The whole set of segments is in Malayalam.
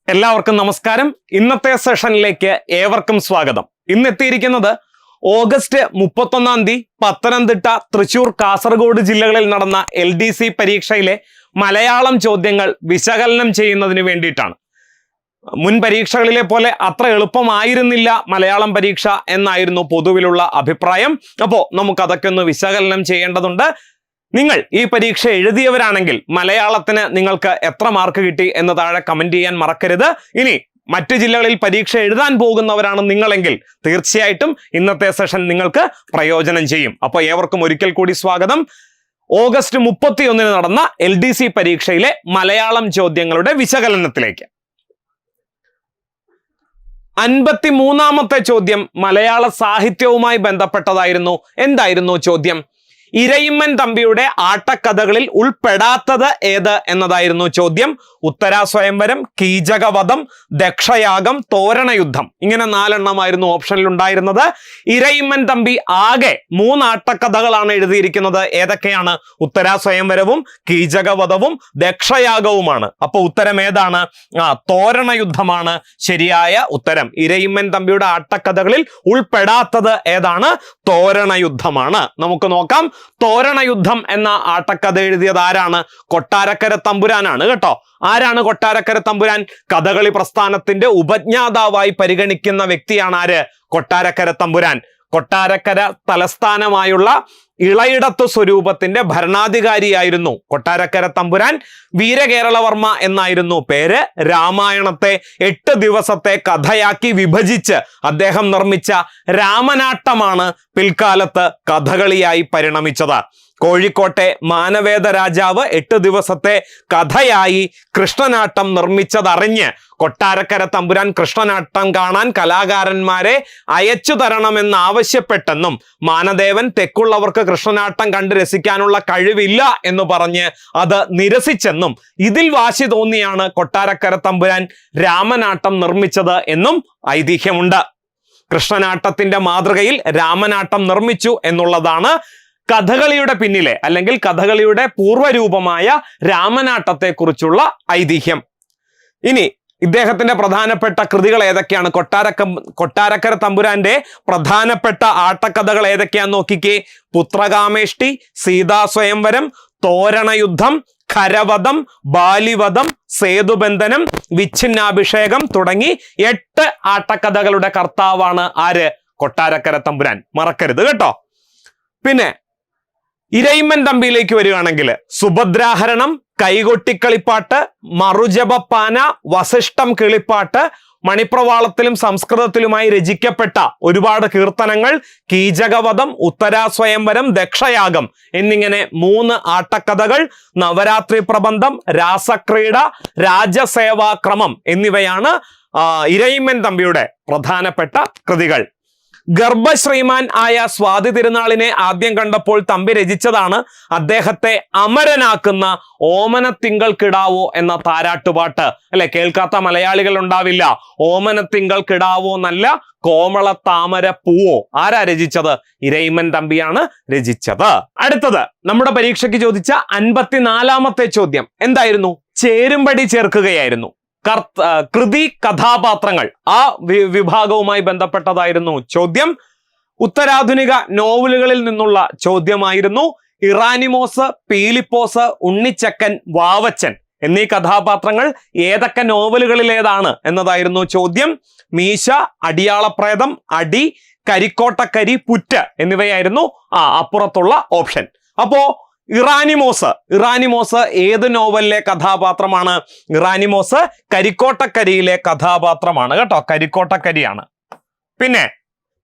എല്ലാവർക്കും നമസ്കാരം. ഇന്നത്തെ സെഷനിലേക്ക് ഏവർക്കും സ്വാഗതം. ഇന്നെത്തിയിരിക്കുന്നത് ഓഗസ്റ്റ് 31 പത്തനംതിട്ട, തൃശൂർ, കാസർഗോഡ് ജില്ലകളിൽ നടന്ന LDC പരീക്ഷയിലെ മലയാളം ചോദ്യങ്ങൾ വിശകലനം ചെയ്യുന്നതിന് വേണ്ടിയിട്ടാണ്. മുൻ പരീക്ഷകളിലെ പോലെ അത്ര എളുപ്പമായിരുന്നില്ല മലയാളം പരീക്ഷ എന്നായിരുന്നു പൊതുവിലുള്ള അഭിപ്രായം. അപ്പോൾ നമുക്കതൊക്കെ ഒന്ന് വിശകലനം ചെയ്യേണ്ടതുണ്ട്. നിങ്ങൾ ഈ പരീക്ഷ എഴുതിയവരാണെങ്കിൽ മലയാളത്തിന് നിങ്ങൾക്ക് എത്ര മാർക്ക് കിട്ടി എന്ന് താഴെ കമന്റ് ചെയ്യാൻ മറക്കരുത്. ഇനി മറ്റു ജില്ലകളിൽ പരീക്ഷ എഴുതാൻ പോകുന്നവരാണ് നിങ്ങളെങ്കിൽ തീർച്ചയായിട്ടും ഇന്നത്തെ സെഷൻ നിങ്ങൾക്ക് പ്രയോജനം ചെയ്യും. അപ്പോൾ ഏവർക്കും ഒരിക്കൽ കൂടി സ്വാഗതം. ഓഗസ്റ്റ് 31 നടന്ന LDC പരീക്ഷയിലെ മലയാളം ചോദ്യങ്ങളുടെ വിശകലനത്തിലേക്ക്. 53ാമത്തെ ചോദ്യം മലയാള സാഹിത്യവുമായി ബന്ധപ്പെട്ടതായിരുന്നു. എന്തായിരുന്നു ചോദ്യം? ഇരയിമ്മൻ തമ്പിയുടെ ആട്ടക്കഥകളിൽ ഉൾപ്പെടാത്തത് ഏത് എന്നതായിരുന്നു ചോദ്യം. ഉത്തരാസ്വയംവരം, കീചകവധം, ദക്ഷയാഗം, തോരണയുദ്ധം, ഇങ്ങനെ 4 എണ്ണമായിരുന്നു ഓപ്ഷനിൽ ഉണ്ടായിരുന്നത്. ഇരയിമ്മൻ തമ്പി ആകെ 3 ആട്ടക്കഥകളാണ് എഴുതിയിരിക്കുന്നത്. ഏതൊക്കെയാണ്? ഉത്തരാസ്വയംവരവും കീചകവധവും ദക്ഷയാഗവുമാണ്. അപ്പൊ ഉത്തരം ഏതാണ്? തോരണയുദ്ധമാണ് ശരിയായ ഉത്തരം. ഇരയിമ്മൻ തമ്പിയുടെ ആട്ടക്കഥകളിൽ ഉൾപ്പെടാത്തത് ഏതാണ്? തോരണയുദ്ധമാണ്. നമുക്ക് നോക്കാം. തോരണയുദ്ധം എന്ന ആട്ടക്കഥ എഴുതിയത് ആരാണ്? കൊട്ടാരക്കര തമ്പുരാനാണ് കേട്ടോ. ആരാണ് കൊട്ടാരക്കര തമ്പുരാൻ? കഥകളി പ്രസ്ഥാനത്തിന്റെ ഉപജ്ഞാതാവായി പരിഗണിക്കുന്ന വ്യക്തിയാണ് ആര്? കൊട്ടാരക്കര തമ്പുരാൻ. കൊട്ടാരക്കര തലസ്ഥാനമായുള്ള ഇളയിടത്തു സ്വരൂപത്തിന്റെ ഭരണാധികാരിയായിരുന്നു കൊട്ടാരക്കര തമ്പുരാൻ. വീരകേരളവർമ്മ എന്നായിരുന്നു പേര്. രാമായണത്തെ 8 ദിവസത്തെ കഥയാക്കി വിഭജിച്ച് അദ്ദേഹം നിർമ്മിച്ച രാമനാട്ടമാണ് പിൽക്കാലത്ത് കഥകളിയായി പരിണമിച്ചത്. കോഴിക്കോട്ടെ മാനവേദ രാജാവ് 8 ദിവസത്തെ കഥയായി കൃഷ്ണനാട്ടം നിർമ്മിച്ചതറിഞ്ഞ് കൊട്ടാരക്കര തമ്പുരാൻ കൃഷ്ണനാട്ടം കാണാൻ കലാകാരന്മാരെ അയച്ചു തരണമെന്നാവശ്യപ്പെട്ടെന്നും മാനദേവൻ തെക്കുള്ളവർക്ക് കൃഷ്ണനാട്ടം കണ്ട് രസിക്കാനുള്ള കഴിവില്ല എന്ന് പറഞ്ഞ് അത് നിരസിച്ചെന്നും ഇതിൽ വാശി തോന്നിയാണ് കൊട്ടാരക്കര തമ്പുരാൻ രാമനാട്ടം നിർമ്മിച്ചത് എന്നും ഐതിഹ്യമുണ്ട്. കൃഷ്ണനാട്ടത്തിന്റെ മാതൃകയിൽ രാമനാട്ടം നിർമ്മിച്ചു എന്നുള്ളതാണ് കഥകളിയുടെ പിന്നിലെ അല്ലെങ്കിൽ കഥകളിയുടെ പൂർവ്വരൂപമായ രാമനാട്ടത്തെ കുറിച്ചുള്ള ഐതിഹ്യം. ഇനി ഇദ്ദേഹത്തിന്റെ പ്രധാനപ്പെട്ട കൃതികൾ ഏതൊക്കെയാണ്? കൊട്ടാരക്കര തമ്പുരാന്റെ പ്രധാനപ്പെട്ട ആട്ടക്കഥകൾ ഏതൊക്കെയാന്ന് നോക്കിക്കേ. പുത്രകാമേഷ്ടി, സീതാസ്വയംവരം, തോരണയുദ്ധം, ഖരവധം, ബാലിവധം, സേതുബന്ധനം, വിച്ഛിന്നാഭിഷേകം തുടങ്ങി 8 ആട്ടക്കഥകളുടെ കർത്താവാണ് ആര്? കൊട്ടാരക്കര തമ്പുരാൻ. മറക്കരുത് കേട്ടോ. പിന്നെ ഇരയിമ്മൻ തമ്പിയിലേക്ക് വരികയാണെങ്കിൽ സുഭദ്രാഹരണം, കൈകൊട്ടിക്കളിപ്പാട്ട്, മറുജപപ്പാന, വസിഷ്ഠം കിളിപ്പാട്ട്, മണിപ്രവാളത്തിലും സംസ്കൃതത്തിലുമായി രചിക്കപ്പെട്ട ഒരുപാട് കീർത്തനങ്ങൾ, കീചകവധം, ഉത്തരാസ്വയംവരം, ദക്ഷയാഗം എന്നിങ്ങനെ 3 ആട്ടക്കഥകൾ, നവരാത്രി പ്രബന്ധം, രാസക്രീഡ, രാജസേവാക്രമം എന്നിവയാണ് ഇരയിമ്മൻ തമ്പിയുടെ പ്രധാനപ്പെട്ട കൃതികൾ. ഗർഭശ്രീമാൻ ആയ സ്വാതി തിരുനാളിനെ ആദ്യം കണ്ടപ്പോൾ തമ്പി രചിച്ചതാണ് അദ്ദേഹത്തെ അമരനാക്കുന്ന ഓമനത്തിങ്കൾ കിടാവോ എന്ന താരാട്ടുപാട്ട്. അല്ലെ, കേൾക്കാത്ത മലയാളികൾ ഉണ്ടാവില്ല. ഓമനത്തിങ്കൾ കിടാവോ എന്നല്ല, കോമള താമര പൂവോ. ആരാ രചിച്ചത്? ഇരയിമ്മൻ തമ്പിയാണ് രചിച്ചത്. അടുത്തത് നമ്മുടെ പരീക്ഷയ്ക്ക് ചോദിച്ച 54ാമത്തെ ചോദ്യം എന്തായിരുന്നു? ചേരുംപടി ചേർക്കുകയായിരുന്നു. കൃതി, കഥാപാത്രങ്ങൾ, ആ വിഭാഗവുമായി ബന്ധപ്പെട്ടതായിരുന്നു ചോദ്യം. ഉത്തരാധുനിക നോവലുകളിൽ നിന്നുള്ള ചോദ്യമായിരുന്നു. ഇറാനിമോസ്, പീലിപ്പോസ്, ഉണ്ണിച്ചക്കൻ, വാവച്ചൻ എന്നീ കഥാപാത്രങ്ങൾ ഏതൊക്കെ നോവലുകളിലേതാണ് എന്നതായിരുന്നു ചോദ്യം. മീശ, അടിയാളപ്രേതം, അടി, കരിക്കോട്ടക്കരി, പുറ്റ് എന്നിവയായിരുന്നു അപ്പുറത്തുള്ള ഓപ്ഷൻ. അപ്പോ ഇറാനിമോസ് ഏത് നോവലിലെ കഥാപാത്രമാണ്? ഇറാനിമോസ് കരിക്കോട്ടക്കരിയിലെ കഥാപാത്രമാണ് കേട്ടോ. കരിക്കോട്ടക്കരിയാണ്. പിന്നെ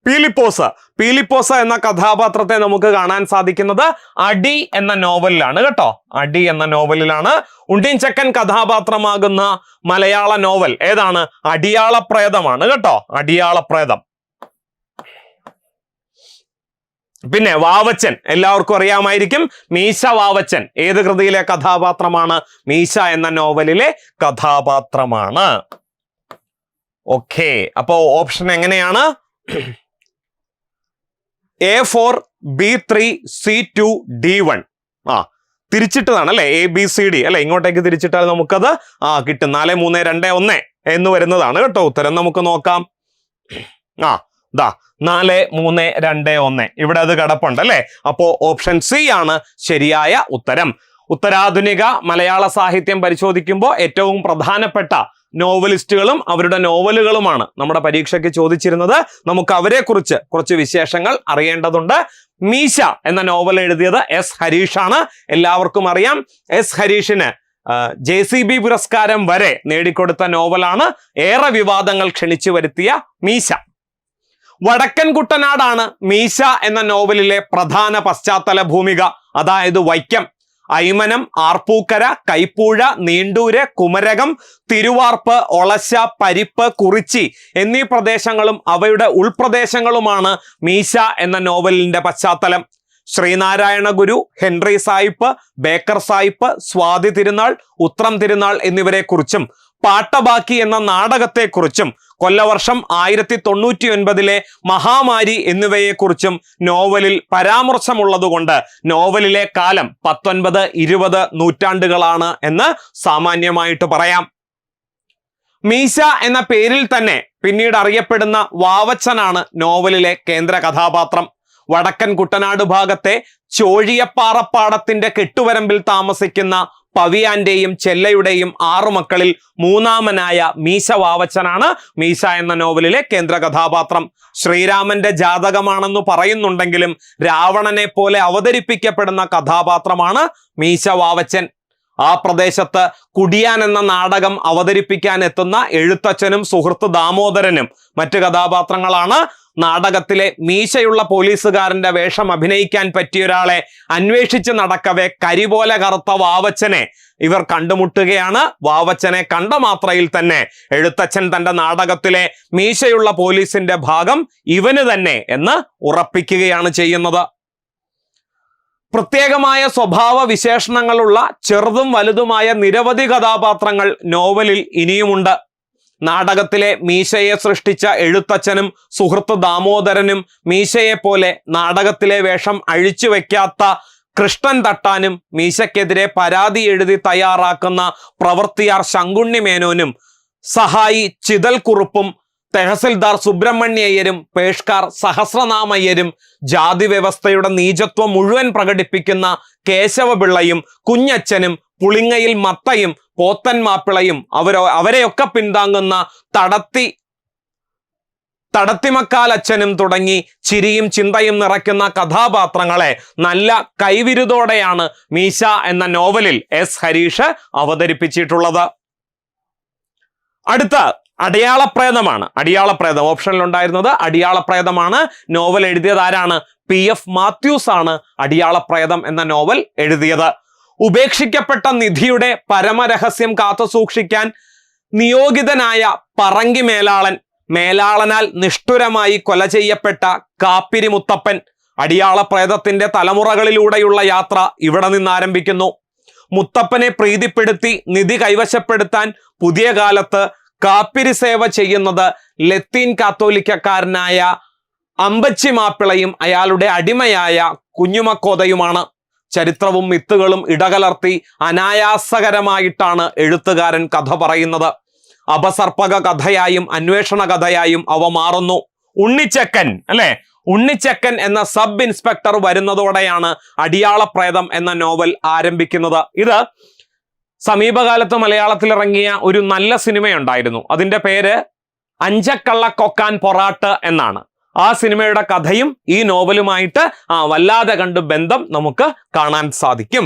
പീലിപ്പോസ് എന്ന കഥാപാത്രത്തെ നമുക്ക് കാണാൻ സാധിക്കുന്നത് അടി എന്ന നോവലിലാണ് കേട്ടോ. അടി എന്ന നോവലിലാണ്. ഉണ്ണിച്ചക്കൻ കഥാപാത്രമാകുന്ന മലയാള നോവൽ ഏതാണ്? അടിയാളപ്രേതമാണ് കേട്ടോ. അടിയാളപ്രേതം. പിന്നെ വാവച്ചൻ എല്ലാവർക്കും അറിയാമായിരിക്കും. മീശ വാവച്ചൻ ഏത് കൃതിയിലെ കഥാപാത്രമാണ്? മീശ എന്ന നോവലിലെ കഥാപാത്രമാണ്. ഓക്കെ, അപ്പോ ഓപ്ഷൻ എങ്ങനെയാണ്? A4, B3, C2, D1. തിരിച്ചിട്ടതാണ് അല്ലെ, ABCD അല്ലെ, ഇങ്ങോട്ടേക്ക് തിരിച്ചിട്ടാൽ നമുക്കത് കിട്ടും. 4 3 2 1 എന്ന് വരുന്നതാണ് കേട്ടോ. ഉത്തരം നമുക്ക് നോക്കാം. ദാ 4 3 2 1 ഇവിടെ അത് കിടപ്പുണ്ട് അല്ലെ. അപ്പോ ഓപ്ഷൻ C ആണ് ശരിയായ ഉത്തരം. ഉത്തരാധുനിക മലയാള സാഹിത്യം പരിശോധിക്കുമ്പോൾ ഏറ്റവും പ്രധാനപ്പെട്ട നോവലിസ്റ്റുകളും അവരുടെ നോവലുകളുമാണ് നമ്മുടെ പരീക്ഷയ്ക്ക് ചോദിച്ചിരുന്നത്. നമുക്ക് അവരെ കുറിച്ച് കുറച്ച് വിശേഷങ്ങൾ അറിയേണ്ടതുണ്ട്. മീശ എന്ന നോവൽ എഴുതിയത് S ഹരീഷാണ്. എല്ലാവർക്കും അറിയാം, S ഹരീഷിന് JCB പുരസ്കാരം വരെ നേടിക്കൊടുത്ത നോവലാണ് ഏറെ വിവാദങ്ങൾ ക്ഷണിച്ചു വരുത്തിയ മീശ. വടക്കൻ കുട്ടനാടാണ് മീശ എന്ന നോവലിലെ പ്രധാന പശ്ചാത്തല ഭൂമിക. അതായത് വൈക്കം, അയ്മനം, ആർപ്പൂക്കര, കൈപ്പൂഴ, നീണ്ടൂര്, കുമരകം, തിരുവാർപ്പ്, ഒളശ, പരിപ്പ്, കുറിച്ചി എന്നീ പ്രദേശങ്ങളും അവയുടെ ഉൾപ്രദേശങ്ങളുമാണ് മീശ എന്ന നോവലിന്റെ പശ്ചാത്തലം. ശ്രീനാരായണ ഗുരു, ഹെൻറി സായിപ്പ്, ബേക്കർ സായിപ്പ്, സ്വാതി തിരുനാൾ, ഉത്രം തിരുനാൾ എന്നിവരെ കുറിച്ചും പാട്ടബാക്കി എന്ന നാടകത്തെക്കുറിച്ചും കൊല്ലവർഷം 1099 മഹാമാരി എന്നിവയെക്കുറിച്ചും നോവലിൽ പരാമർശമുള്ളതുകൊണ്ട് നോവലിലെ കാലം 19, 20 നൂറ്റാണ്ടുകളാണ് എന്ന് സാമാന്യമായിട്ട് പറയാം. മീശ എന്ന പേരിൽ തന്നെ പിന്നീട് അറിയപ്പെടുന്ന വാവച്ചനാണ് നോവലിലെ കേന്ദ്ര കഥാപാത്രം. വടക്കൻ കുട്ടനാട് ഭാഗത്തെ ചോഴിയപ്പാറപ്പാടത്തിന്റെ കെട്ടുവരമ്പിൽ താമസിക്കുന്ന പവിയാന്റെയും ചെല്ലയുടെയും 6 മക്കളിൽ മൂന്നാമനായ മീശ വാവച്ചനാണ് മീശ എന്ന നോവലിലെ കേന്ദ്ര കഥാപാത്രം. ശ്രീരാമന്റെ ജാതകമാണെന്ന് പറയുന്നുണ്ടെങ്കിലും രാവണനെ പോലെ അവതരിപ്പിക്കപ്പെടുന്ന കഥാപാത്രമാണ് മീശ വാവച്ചൻ. ആ പ്രദേശത്ത് കുടിയാൻ എന്ന നാടകം അവതരിപ്പിക്കാൻ എത്തുന്ന എഴുത്തച്ഛനും സുഹൃത്ത് ദാമോദരനും മറ്റു കഥാപാത്രങ്ങളാണ്. നാടകത്തിലെ മീശയുള്ള പോലീസുകാരന്റെ വേഷം അഭിനയിക്കാൻ പറ്റിയ ഒരാളെ അന്വേഷിച്ച് നടക്കവേ കരിപോലെ കറുത്ത വാവച്ചനെ ഇവർ കണ്ടുമുട്ടുകയാണ്. വാവച്ചനെ കണ്ട മാത്രയിൽ തന്നെ എഴുത്തച്ഛൻ തന്റെ നാടകത്തിലെ മീശയുള്ള പോലീസിന്റെ ഭാഗം ഇവന് തന്നെ എന്ന് ഉറപ്പിക്കുകയാണ് ചെയ്യുന്നത്. പ്രത്യേകമായ സ്വഭാവ വിശേഷണങ്ങളുള്ള ചെറുതും വലുതുമായ നിരവധി കഥാപാത്രങ്ങൾ നോവലിൽ ഇനിയുമുണ്ട്. നാടകത്തിലെ മീശയെ സൃഷ്ടിച്ച എഴുത്തച്ഛനും സുഹൃത്ത് ദാമോദരനും മീശയെ പോലെ നാടകത്തിലെ വേഷം അഴിച്ചു വെക്കാത്ത കൃഷ്ണൻ തട്ടാനും മീശയ്ക്കെതിരെ പരാതി എഴുതി തയ്യാറാക്കുന്ന പ്രവൃത്തിയാർ ശങ്കുണ്ണി മേനോനും സഹായി ചിതൽ കുറുപ്പും തെഹസിൽദാർ സുബ്രഹ്മണ്യയ്യരും പേഷ്കാർ സഹസ്രനാമയ്യരും ജാതി വ്യവസ്ഥയുടെ നീചത്വം മുഴുവൻ പ്രകടിപ്പിക്കുന്ന കേശവപിള്ളയും കുഞ്ഞച്ഛനും പുളിങ്ങയിൽ മത്തയും പോത്തൻ മാപ്പിളയും അവരെയൊക്കെ പിന്താങ്ങുന്ന തടത്തിമക്കാലച്ഛനും തുടങ്ങി ചിരിയും ചിന്തയും നിറയ്ക്കുന്ന കഥാപാത്രങ്ങളെ നല്ല കൈവിരുതോടെയാണ് മീശ എന്ന നോവലിൽ S ഹരീഷ് അവതരിപ്പിച്ചിട്ടുള്ളത്. അടുത്ത അടിയാളപ്രേതമാണ്. അടിയാളപ്രേതം ഓപ്ഷനിൽ ഉണ്ടായിരുന്നത് അടിയാളപ്രേതമാണ്. നോവൽ എഴുതിയത് ആരാണ്? PF മാത്യൂസ് ആണ് അടിയാളപ്രേതം എന്ന നോവൽ എഴുതിയത്. ഉപേക്ഷിക്കപ്പെട്ട നിധിയുടെ പരമരഹസ്യം കാത്തുസൂക്ഷിക്കാൻ നിയോഗിതനായ പറങ്കി മേലാളനാൽ നിഷ്ഠുരമായി കൊല ചെയ്യപ്പെട്ട കാപ്പിരി മുത്തപ്പൻ. അടിയാളപ്രേതത്തിന്റെ തലമുറകളിലൂടെയുള്ള യാത്ര ഇവിടെ നിന്ന് ആരംഭിക്കുന്നു. മുത്തപ്പനെ പ്രീതിപ്പെടുത്തി നിധി കൈവശപ്പെടുത്താൻ പുതിയ കാലത്ത് കാപ്പിരി സേവ ചെയ്യുന്നത് ലത്തീൻ കാത്തോലിക്കക്കാരനായ അമ്പച്ചി മാപ്പിളയും അയാളുടെ അടിമയായ കുഞ്ഞുമക്കോതയുമാണ്. ചരിത്രവും മിത്തുകളും ഇടകലർത്തി അനായാസകരമായിട്ടാണ് എഴുത്തുകാരൻ കഥ പറയുന്നത്. അപസർപ്പക കഥയായും അന്വേഷണ കഥയായും അവ മാറുന്നു. ഉണ്ണിച്ചക്കൻ അല്ലെ, ഉണ്ണിച്ചക്കൻ എന്ന സബ് ഇൻസ്പെക്ടർ വരുന്നതോടെയാണ് അടിയാളപ്രേതം എന്ന നോവൽ ആരംഭിക്കുന്നത്. ഇത് സമീപകാലത്ത് മലയാളത്തിൽ ഇറങ്ങിയ ഒരു നല്ല സിനിമയുണ്ടായിരുന്നു. അതിന്റെ പേര് അഞ്ചക്കള്ളക്കൊക്കാൻ പൊറാട്ട് എന്നാണ്. ആ സിനിമയുടെ കഥയും ഈ നോവലുമായിട്ട് വല്ലാതെ കണ്ട് ബന്ധം നമുക്ക് കാണാൻ സാധിക്കും.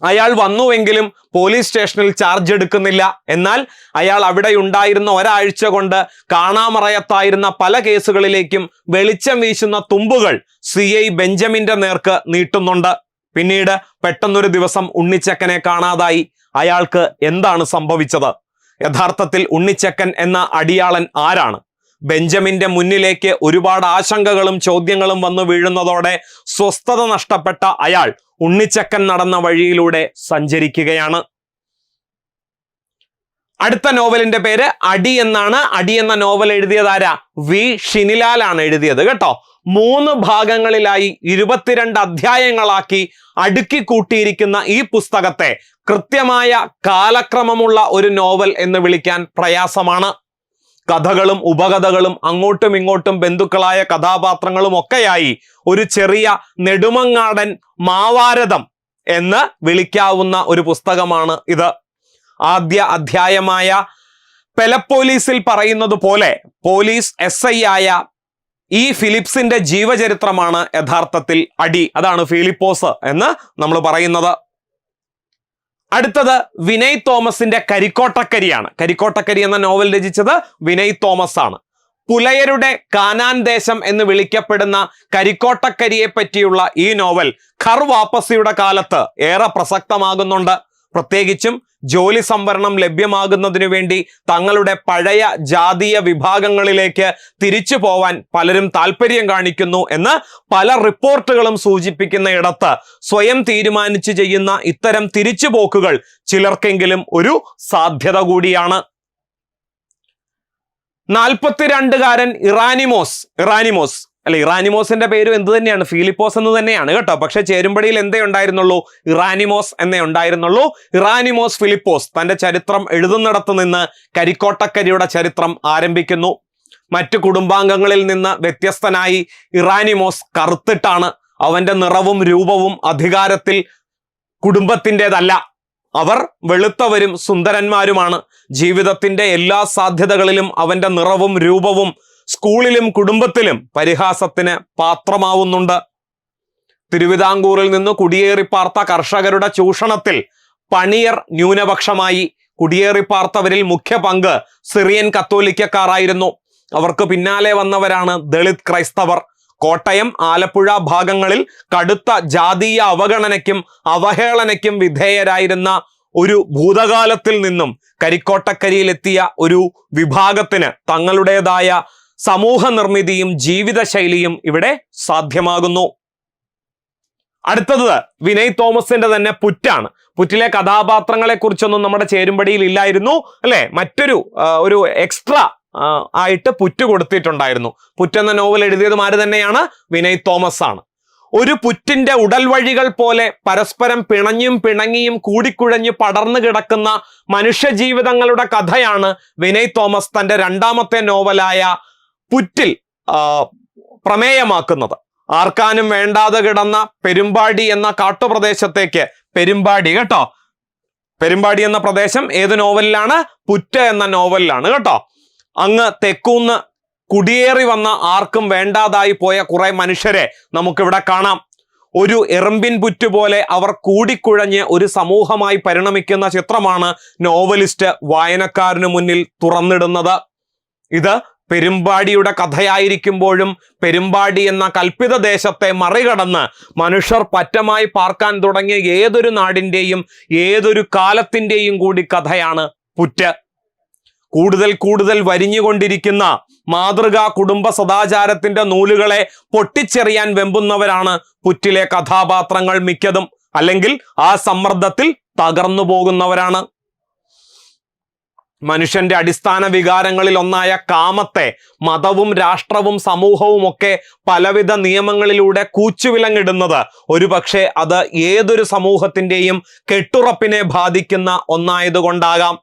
അയാൾ വന്നുവെങ്കിലും പോലീസ് സ്റ്റേഷനിൽ ചാർജ് എടുക്കുന്നില്ല. എന്നാൽ അയാൾ അവിടെ ഉണ്ടായിരുന്ന ഒരാഴ്ച കൊണ്ട് കാണാമറയത്തായിരുന്ന പല കേസുകളിലേക്കും വെളിച്ചം വീശുന്ന തുമ്പുകൾ CI ബെഞ്ചമിന്റെ നേർക്ക് നീട്ടുന്നുണ്ട്. പിന്നീട് പെട്ടെന്നൊരു ദിവസം ഉണ്ണിച്ചക്കനെ കാണാതായി. അയാൾക്ക് എന്താണ് സംഭവിച്ചത്? യഥാർത്ഥത്തിൽ ഉണ്ണിച്ചക്കൻ എന്ന അടിയാളൻ ആരാണ്? ബെഞ്ചമിന്റെ മുന്നിലേക്ക് ഒരുപാട് ആശങ്കകളും ചോദ്യങ്ങളും വന്നു വീഴുന്നതോടെ സ്വസ്ഥത നഷ്ടപ്പെട്ട അയാൾ ഉണ്ണിച്ചക്കൻ നടന്ന വഴിയിലൂടെ സഞ്ചരിക്കുകയാണ്. അടുത്ത നോവലിന്റെ പേര് അടി എന്നാണ്. അടി എന്ന നോവൽ എഴുതിയത് ആരാ? V ഷിനിലാലാണ് എഴുതിയത് കേട്ടോ. 3 ഭാഗങ്ങളിലായി 22 അധ്യായങ്ങളാക്കി അടുക്കി കൂട്ടിയിരിക്കുന്ന ഈ പുസ്തകത്തെ കൃത്യമായ കാലക്രമമുള്ള ഒരു നോവൽ എന്ന് വിളിക്കാൻ പ്രയാസമാണ്. കഥകളും ഉപകഥകളും അങ്ങോട്ടും ഇങ്ങോട്ടും ബന്ധുക്കളായ കഥാപാത്രങ്ങളും ഒക്കെയായി ഒരു ചെറിയ നെടുമങ്ങാടൻ മാവാരതം എന്ന് വിളിക്കാവുന്ന ഒരു പുസ്തകമാണ് ഇത്. ആദ്യ അധ്യായമായ പെലപ്പോലീസിൽ പറയുന്നത് പോലെ പോലീസ് SI ആയ ഈ ഫിലിപ്സിന്റെ ജീവചരിത്രമാണ് യഥാർത്ഥത്തിൽ അടി. അതാണ് ഫിലിപ്പോസ് എന്ന് നമ്മൾ പറയുന്നത്. അടുത്തത് വിനയ് തോമസിന്റെ കരിക്കോട്ടക്കരിയാണ്. കരിക്കോട്ടക്കരി എന്ന നോവൽ രചിച്ചത് വിനയ് തോമസ് ആണ്. പുലയരുടെ കാനാൻ ദേശം എന്ന് വിളിക്കപ്പെടുന്ന കരിക്കോട്ടക്കരിയെ പറ്റിയുള്ള ഈ നോവൽ ഖർ വാപ്പസിയുടെ കാലത്ത് ഏറെ പ്രസക്തമാകുന്നുണ്ട്. പ്രത്യേകിച്ചും ജോലി സംവരണം ലഭ്യമാകുന്നതിനു വേണ്ടി തങ്ങളുടെ പഴയ ജാതീയ വിഭാഗങ്ങളിലേക്ക് തിരിച്ചു പോവാൻ പലരും താല്പര്യം കാണിക്കുന്നു എന്ന് പല റിപ്പോർട്ടുകളും സൂചിപ്പിക്കുന്ന ഇടത്ത് സ്വയം തീരുമാനിച്ചു ചെയ്യുന്ന ഇത്തരം തിരിച്ചുപോക്കുകൾ ചിലർക്കെങ്കിലും ഒരു സാധ്യത കൂടിയാണ്. 42-കാരൻ ഇറാനിമോസിന്റെ പേരും എന്ത് തന്നെയാണ്, ഫിലിപ്പോസ് എന്ന് തന്നെയാണ് കേട്ടോ. പക്ഷെ ചേരുംപടിയിൽ എന്തേ ഉണ്ടായിരുന്നുള്ളൂ, ഇറാനിമോസ് എന്നേ ഉണ്ടായിരുന്നുള്ളൂ. ഇറാനിമോസ് ഫിലിപ്പോസ് തന്റെ ചരിത്രം എഴുതുന്നിടത്ത് നിന്ന് കരിക്കോട്ടക്കരിയുടെ ചരിത്രം ആരംഭിക്കുന്നു. മറ്റു കുടുംബാംഗങ്ങളിൽ നിന്ന് വ്യത്യസ്തനായി ഇറാനിമോസ് കറുത്തിട്ടാണ്. അവന്റെ നിറവും രൂപവും അധികാരത്തിൽ കുടുംബത്തിൻ്റെതല്ല. അവർ വെളുത്തവരും സുന്ദരന്മാരുമാണ്. ജീവിതത്തിന്റെ എല്ലാ സാധ്യതകളിലും അവന്റെ നിറവും രൂപവും സ്കൂളിലും കുടുംബത്തിലും പരിഹാസത്തിന് പാത്രമാവുന്നുണ്ട്. തിരുവിതാംകൂറിൽ നിന്ന് കുടിയേറിപ്പാർത്ത കർഷകരുടെ ചൂഷണത്തിൽ പണിയർ ന്യൂനപക്ഷമായി. കുടിയേറിപ്പാർത്തവരിൽ മുഖ്യ പങ്ക് സിറിയൻ കത്തോലിക്കക്കാരായിരുന്നു. അവർക്ക് പിന്നാലെ വന്നവരാണ് ദളിത് ക്രൈസ്തവർ. കോട്ടയം, ആലപ്പുഴ ഭാഗങ്ങളിൽ കടുത്ത ജാതീയ അവഗണനയ്ക്കും അവഹേളനയ്ക്കും വിധേയരായിരുന്ന ഒരു ഭൂതകാലത്തിൽ നിന്നും കരിക്കോട്ടക്കരിയിലെത്തിയ ഒരു വിഭാഗത്തിന് തങ്ങളുടേതായ സമൂഹ നിർമ്മിതിയും ജീവിതശൈലിയും ഇവിടെ സാധ്യമാകുന്നു. അടുത്തത് വിനയ് തോമസിന്റെ തന്നെ പുറ്റാണ്. പുറ്റിലെ കഥാപാത്രങ്ങളെ കുറിച്ചൊന്നും നമ്മുടെ ചേരുംപടിയിൽ ഇല്ലായിരുന്നു അല്ലെ. മറ്റൊരു ഒരു എക്സ്ട്രാ ആയിട്ട് പുറ്റ് കൊടുത്തിട്ടുണ്ടായിരുന്നു. പുറ്റെന്ന നോവൽ എഴുതിയതും ആര് തന്നെയാണ്, വിനയ് തോമസ് ആണ്. ഒരു പുറ്റിന്റെ ഉടൽവഴികൾ പോലെ പരസ്പരം പിണഞ്ഞും പിണങ്ങിയും കൂടിക്കുഴഞ്ഞു പടർന്നു കിടക്കുന്ന മനുഷ്യജീവിതങ്ങളുടെ കഥയാണ് വിനയ് തോമസ് തന്റെ 2ാമത്തെ നോവലായ പുറ്റിൽ പ്രമേയമാക്കുന്നത്. ആർക്കാനും വേണ്ടാതെ കിടന്ന പെരുമ്പാടി എന്ന കാട്ടുപ്രദേശത്തേക്ക്, പെരുമ്പാടി കേട്ടോ, പെരുമ്പാടി എന്ന പ്രദേശം ഏത് നോവലിലാണ്, പുറ്റ് എന്ന നോവലിലാണ് കേട്ടോ. അങ്ങ് തെക്കൂന്ന് കുടിയേറി വന്ന ആർക്കും വേണ്ടാതായി പോയ കുറെ മനുഷ്യരെ നമുക്കിവിടെ കാണാം. ഒരു എറുമ്പിൻ പുറ്റ് പോലെ അവർ കൂടിക്കുഴഞ്ഞ് ഒരു സമൂഹമായി പരിണമിക്കുന്ന ചിത്രമാണ് നോവലിസ്റ്റ് വായനക്കാരന് മുന്നിൽ തുറന്നിടുന്നത്. ഇത് പെരുമ്പാടിയുടെ കഥയായിരിക്കുമ്പോഴും പെരുമ്പാടി എന്ന കൽപ്പിത ദേശത്തെ മറികടന്ന് മനുഷ്യർ പറ്റമായി പാർക്കാൻ തുടങ്ങിയ ഏതൊരു നാടിൻ്റെയും ഏതൊരു കാലത്തിൻ്റെയും കൂടി കഥയാണ് പുറ്റ്. കൂടുതൽ കൂടുതൽ വരിഞ്ഞുകൊണ്ടിരിക്കുന്ന മാതൃകാ കുടുംബ സദാചാരത്തിന്റെ നൂലുകളെ പൊട്ടിച്ചെറിയാൻ വെമ്പുന്നവരാണ് പുറ്റിലെ കഥാപാത്രങ്ങൾ മിക്കതും. അല്ലെങ്കിൽ ആ സമ്മർദ്ദത്തിൽ തകർന്നു പോകുന്നവരാണ്. മനുഷ്യന്റെ അടിസ്ഥാന വികാരങ്ങളിൽ ഒന്നായ കാമത്തെ മതവും രാഷ്ട്രവും സമൂഹവും ഒക്കെ പലവിധ നിയമങ്ങളിലൂടെ കൂച്ചുവിലങ്ങിടുന്നത് ഒരുപക്ഷെ അത് ഏതൊരു സമൂഹത്തിന്റെയും കെട്ടുറപ്പിനെ ബാധിക്കുന്ന ഒന്നായതുകൊണ്ടാകാം.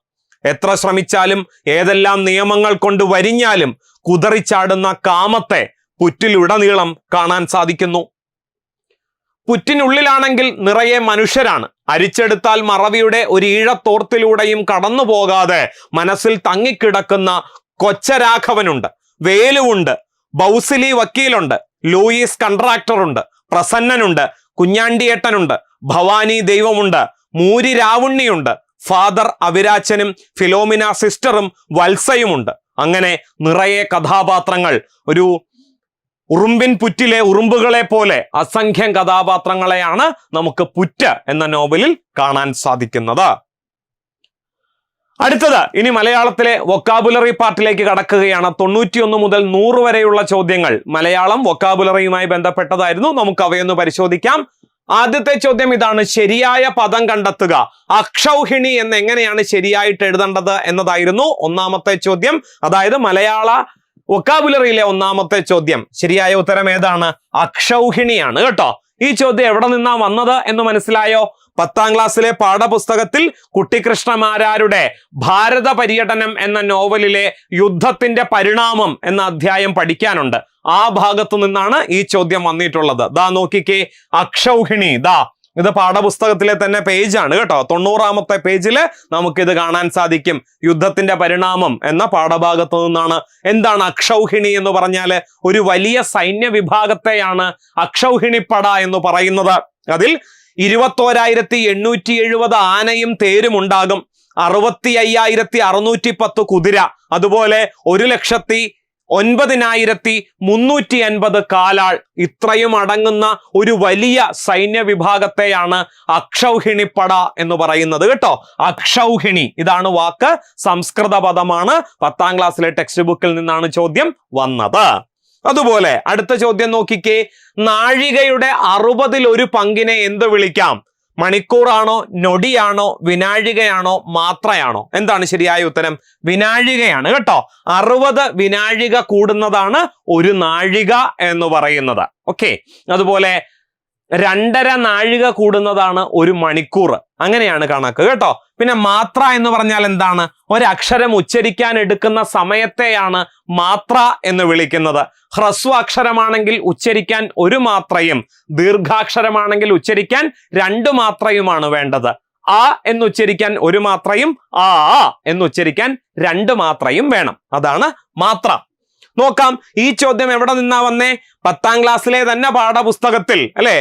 എത്ര ശ്രമിച്ചാലും ഏതെല്ലാം നിയമങ്ങൾ കൊണ്ട് വരിഞ്ഞാലും കുതറിച്ചാടുന്ന കാമത്തെ പുറ്റിലുടനീളം കാണാൻ സാധിക്കുന്നു. പുറ്റിനുള്ളിലാണെങ്കിൽ നിറയെ മനുഷ്യരാണ്. അരിച്ചെടുത്താൽ മറവിയുടെ ഒരു ഈഴത്തോർത്തിലൂടെയും കടന്നു പോകാതെ മനസ്സിൽ തങ്ങിക്കിടക്കുന്ന കൊച്ചരാഘവനുണ്ട്, വേലുവുണ്ട്, ബൗസിലി വക്കീലുണ്ട്, ലൂയിസ് കൺട്രാക്ടറുണ്ട്, പ്രസന്നനുണ്ട്, കുഞ്ഞാണ്ടിയേട്ടനുണ്ട്, ഭവാനി ദൈവമുണ്ട്, മൂരി രാവുണ്ണിയുണ്ട്, ഫാദർ അവിരാച്ചനും ഫിലോമിന സിസ്റ്ററും വത്സയുമുണ്ട്. അങ്ങനെ നിറയെ കഥാപാത്രങ്ങൾ. ഒരു ഉറുമ്പിൻ പുറ്റിലെ ഉറുമ്പുകളെ പോലെ അസംഖ്യം കഥാപാത്രങ്ങളെയാണ് നമുക്ക് പുറ്റ് എന്ന നോവലിൽ കാണാൻ സാധിക്കുന്നത്. അടുത്തത് ഇനി മലയാളത്തിലെ വൊക്കാബുലറി പാർട്ടിലേക്ക് കടക്കുകയാണ്. 91 മുതൽ 100 വരെയുള്ള ചോദ്യങ്ങൾ മലയാളം വൊക്കാബുലറിയുമായി ബന്ധപ്പെട്ടതായിരുന്നു. നമുക്ക് അവയൊന്ന് പരിശോധിക്കാം. ആദ്യത്തെ ചോദ്യം ഇതാണ്: ശരിയായ പദം കണ്ടെത്തുക. അക്ഷൗഹിണി എന്ന് എങ്ങനെയാണ് ശരിയായിട്ട് എഴുതേണ്ടത് എന്നതായിരുന്നു ഒന്നാമത്തെ ചോദ്യം. അതായത് മലയാള വൊക്കാബുലറിയിലെ ഒന്നാമത്തെ ചോദ്യം ശരിയായ ഉത്തരം ഏതാണ്? അക്ഷൗഹിണിയാണ് കേട്ടോ. ഈ ചോദ്യം എവിടെ നിന്നാ വന്നത് എന്ന് മനസ്സിലായോ? 10ാം ക്ലാസ്സിലെ പാഠപുസ്തകത്തിൽ കുട്ടിക്കൃഷ്ണമാരാരുടെ ഭാരത പര്യടനം എന്ന നോവലിലെ യുദ്ധത്തിന്റെ പരിണാമം എന്ന അധ്യായം പഠിക്കാനുണ്ട്. ആ ഭാഗത്തു നിന്നാണ് ഈ ചോദ്യം വന്നിട്ടുള്ളത്. ദാ നോക്കിക്കേ, അക്ഷൗഹിണി. ഇത് പാഠപുസ്തകത്തിലെ തന്നെ പേജാണ് കേട്ടോ. 90ാമത്തെ പേജില് നമുക്കിത് കാണാൻ സാധിക്കും. യുദ്ധത്തിന്റെ പരിണാമം എന്ന പാഠഭാഗത്തു നിന്നാണ്. എന്താണ് അക്ഷൗഹിണി എന്ന് പറഞ്ഞാല്? ഒരു വലിയ സൈന്യ വിഭാഗത്തെയാണ് അക്ഷൗഹിണിപ്പട എന്ന് പറയുന്നത്. അതിൽ 21,870 ആനയും തേരും ഉണ്ടാകും. 65,610 കുതിര, അതുപോലെ 1,09,350 കാലാൾ. ഇത്രയും അടങ്ങുന്ന ഒരു വലിയ സൈന്യ വിഭാഗത്തെയാണ് അക്ഷൗഹിണിപ്പട എന്ന് പറയുന്നത് കേട്ടോ. അക്ഷൗഹിണി, ഇതാണ് വാക്ക്, സംസ്കൃത പദമാണ്. 10ാം ക്ലാസ്സിലെ ടെക്സ്റ്റ് ബുക്കിൽ നിന്നാണ് ചോദ്യം വന്നത്. അതുപോലെ അടുത്ത ചോദ്യം നോക്കിക്കേ, നാഴികയുടെ 60 പങ്കിനെ എന്ത് വിളിക്കാം? മണിക്കൂറാണോ, നൊടിയാണോ, വിനാഴികയാണോ, മാത്രയാണോ? എന്താണ് ശരിയായ ഉത്തരം? വിനാഴികയാണ് കേട്ടോ. 60 വിനാഴിക കൂടുന്നതാണ് ഒരു നാഴിക എന്ന് പറയുന്നത്. ഓക്കെ, അതുപോലെ 2.5 നാഴിക കൂടുന്നതാണ് ഒരു മണിക്കൂർ. അങ്ങനെയാണ് കണക്ക് കേട്ടോ. പിന്നെ മാത്ര എന്ന് പറഞ്ഞാൽ എന്താണ്? ഒരക്ഷരം ഉച്ചരിക്കാൻ എടുക്കുന്ന സമയത്തെയാണ് മാത്ര എന്ന് വിളിക്കുന്നത്. ഹ്രസ്വ അക്ഷരമാണെങ്കിൽ ഉച്ചരിക്കാൻ 1 മാത്രയും, ദീർഘാക്ഷരമാണെങ്കിൽ ഉച്ചരിക്കാൻ 2 മാത്രയുമാണ് വേണ്ടത്. ആ എന്നുച്ചരിക്കാൻ 1 മാത്രയും, ആ എന്നുച്ചരിക്കാൻ 2 മാത്രയും വേണം. അതാണ് മാത്ര. നോക്കാം, ഈ ചോദ്യം എവിടെ നിന്നാ വന്നേ? 10ാം ക്ലാസ്സിലെ തന്നെ പാഠപുസ്തകത്തിൽ അല്ലെ.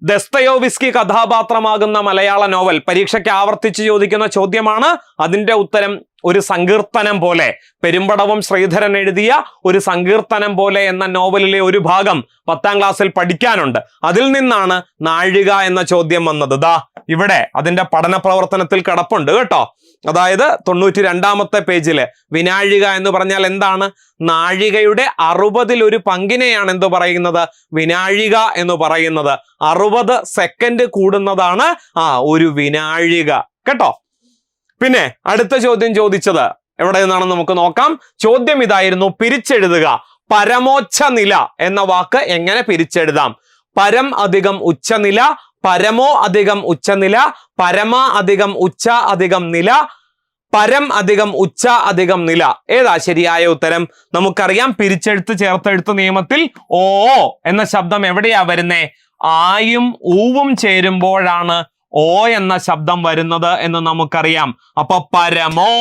ദസ്തയോവിസ്കി കഥാപാത്രമാകുന്ന മലയാള നോവൽ പരീക്ഷയ്ക്ക് ആവർത്തിച്ച് ചോദിക്കുന്ന ചോദ്യമാണ്. അതിന്റെ ഉത്തരം ഒരു സങ്കീർത്തനം പോലെ, പെരുമ്പടവം ശ്രീധരൻ എഴുതിയ ഒരു സങ്കീർത്തനം പോലെ എന്ന നോവലിലെ ഒരു ഭാഗം 10ാം ക്ലാസ്സിൽ പഠിക്കാനുണ്ട്. അതിൽ നിന്നാണ് നാഴിക എന്ന ചോദ്യം വന്നത്. ഇവിടെ അതിന്റെ പഠന പ്രവർത്തനത്തിൽ കിടപ്പുണ്ട് കേട്ടോ. അതായത് 92ാമത്തെ പേജില് വിനാഴിക എന്ന് പറഞ്ഞാൽ എന്താണ്? നാഴികയുടെ 60 പങ്കിനെയാണ് എന്ത് പറയുന്നത്? വിനാഴിക എന്ന് പറയുന്നത്. 60 സെക്കൻഡ് കൂടുന്നതാണ് ഒരു വിനാഴിക കേട്ടോ. പിന്നെ അടുത്ത ചോദ്യം ചോദിച്ചത് എവിടെ നിന്നാണെന്ന് നമുക്ക് നോക്കാം. ചോദ്യം ഇതായിരുന്നു, പിരിച്ചെഴുതുക. പരമോച്ഛ നില എന്ന വാക്ക് എങ്ങനെ പിരിച്ചെഴുതാം? പരം അധികം ഉച്ചനില, പരമോ അധികം ഉച്ചനില, പരമ അധികം ഉച്ച അധികം നില, പരം അധികം ഉച്ച അധികം നില. ഏതാ ശരിയായ ഉത്തരം? നമുക്കറിയാം, പിരിച്ചെഴുത്ത് ചേർത്തെഴുത്ത് നിയമത്തിൽ ഓ എന്ന ശബ്ദം എവിടെയാ വരുന്നേ? ആയും ഊവും ചേരുമ്പോഴാണ് ഓ എന്ന ശബ്ദം വരുന്നത് എന്ന് നമുക്കറിയാം. അപ്പൊ പരമോ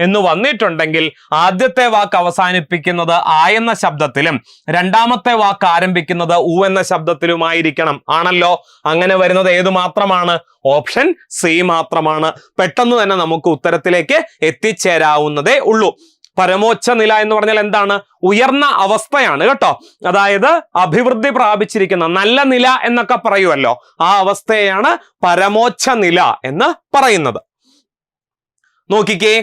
എന്ന് വന്നിട്ടുണ്ടെങ്കിൽ ആദ്യത്തെ വാക്ക് അവസാനിപ്പിക്കുന്നത് ആ എന്ന ശബ്ദത്തിലും രണ്ടാമത്തെ വാക്ക് ആരംഭിക്കുന്നത് ഊ എന്ന ശബ്ദത്തിലുമായിരിക്കണം. ആണല്ലോ. അങ്ങനെ വരുന്നത് ഏത് മാത്രമാണ്? ഓപ്ഷൻ സി മാത്രമാണ്. പെട്ടെന്ന് തന്നെ നമുക്ക് ഉത്തരത്തിലേക്ക് എത്തിച്ചേരാവുന്നതേ ഉള്ളൂ. പരമോച്ഛ നില എന്ന് പറഞ്ഞാൽ എന്താണ്? ഉയർന്ന അവസ്ഥയാണ് കേട്ടോ. അതായത് അഭിവൃദ്ധി പ്രാപിച്ചിരിക്കുന്ന നല്ല നില എന്നൊക്കെ പറയുമല്ലോ, ആ അവസ്ഥയാണ് പരമോച്ഛ നില എന്ന് പറയുന്നത്. നോക്കിക്കേ,